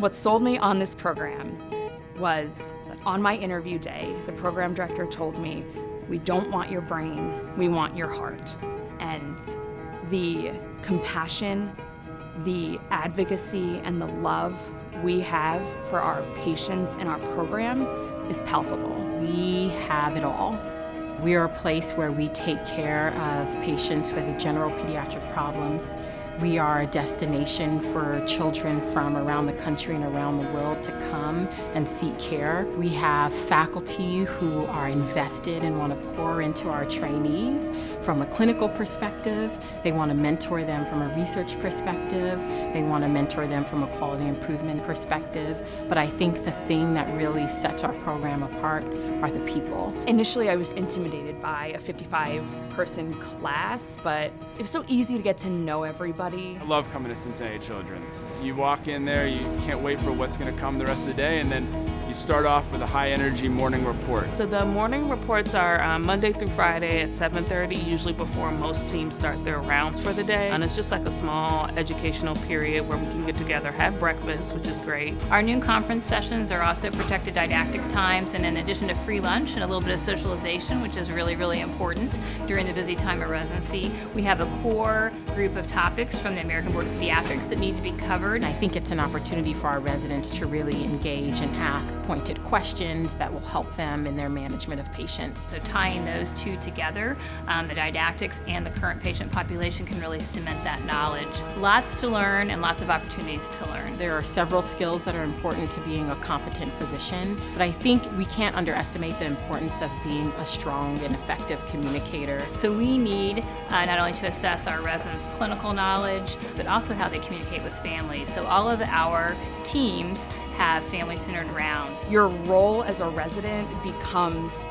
What sold me on this program was that on my interview day, the program director told me, "We don't want your brain, we want your heart." And the compassion, the advocacy, and the love we have for our patients and our program is palpable. We have it all. We are a place where we take care of patients with general pediatric problems. We are a destination for children from around the country and around the world to come and seek care. We have faculty who are invested and want to pour into our trainees from a clinical perspective. They want to mentor them from a research perspective. They want to mentor them from a quality improvement perspective. But I think the thing that really sets our program apart are the people. Initially, I was intimidated by a 55-person class, but it was so easy to get to know everybody. I love coming to Cincinnati Children's. You walk in there, you can't wait for what's going to come the rest of the day, and then you start off with a high-energy morning report. So the morning reports are Monday through Friday at 7:30, usually before most teams start their rounds for the day. And it's just like a small educational period where we can get together, have breakfast, which is great. Our noon conference sessions are also protected didactic times, and in addition to free lunch and a little bit of socialization, which is really, really important during the busy time of residency, we have a core group of topics from the American Board of Pediatrics that need to be covered. And I think it's an opportunity for our residents to really engage and ask pointed questions that will help them in their management of patients. So tying those two together, the didactics and the current patient population, can really cement that knowledge. Lots to learn and lots of opportunities to learn. There are several skills that are important to being a competent physician, but I think we can't underestimate the importance of being a strong and effective communicator. So we need not only to assess our residents' clinical knowledge, but also how they communicate with families. So all of our teams have family-centered rounds. Your role as a resident becomes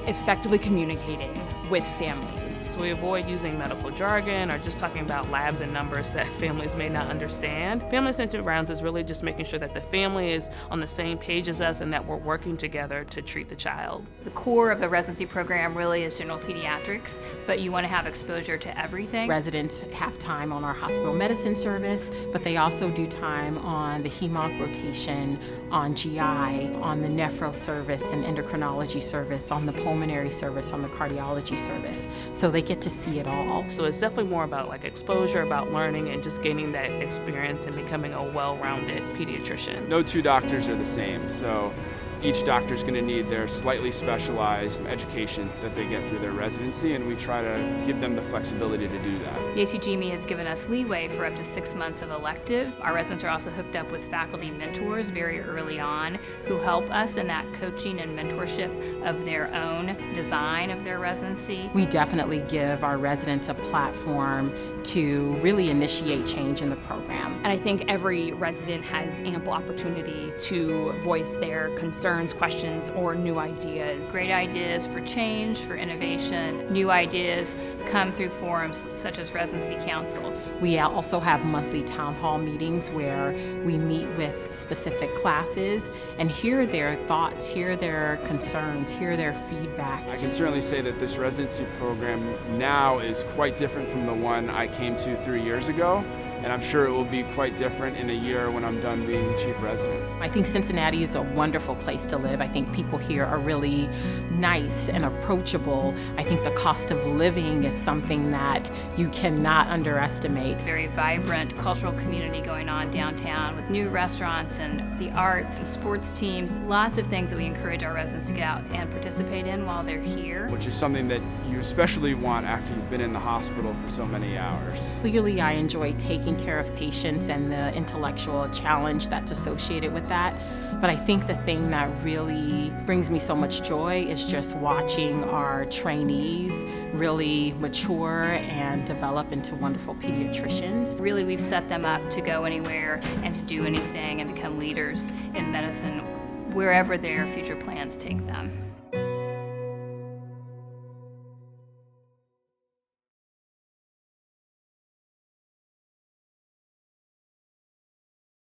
effectively communicating with families. So we avoid using medical jargon or just talking about labs and numbers that families may not understand. Family-centered rounds is really just making sure that the family is on the same page as us and that we're working together to treat the child. The core of the residency program really is general pediatrics, but you want to have exposure to everything. Residents have time on our hospital medicine service, but they also do time on the HEMONC rotation, on GI, on the nephro service and endocrinology service, on the pulmonary service, on the cardiology service. So they get to see it all. So it's definitely more about like exposure, about learning and just gaining that experience and becoming a well-rounded pediatrician. No two doctors are the same, so each doctor's going to need their slightly specialized education that they get through their residency, and we try to give them the flexibility to do that. The ACGME has given us leeway for up to 6 months of electives. Our residents are also hooked up with faculty mentors very early on who help us in that coaching and mentorship of their own design of their residency. We definitely give our residents a platform to really initiate change in the program. And I think every resident has ample opportunity to voice their concerns, questions, or new ideas. Great ideas for change, for innovation. New ideas come through forums such as Residency Council. We also have monthly town hall meetings where we meet with specific classes and hear their thoughts, hear their concerns, hear their feedback. I can certainly say that this residency program now is quite different from the one I came to 3 years ago, and I'm sure it will be quite different in a year when I'm done being chief resident. I think Cincinnati is a wonderful place to live. I think people here are really nice and approachable. I think the cost of living is something that you cannot underestimate. Very vibrant cultural community going on downtown with new restaurants and the arts, sports teams, lots of things that we encourage our residents to get out and participate in while they're here. Which is something that you especially want after you've been in the hospital for so many hours. Clearly, I enjoy taking care of patients and the intellectual challenge that's associated with that. But I think the thing that really brings me so much joy is just watching our trainees really mature and develop into wonderful pediatricians. Really, we've set them up to go anywhere and to do anything and become leaders in medicine wherever their future plans take them.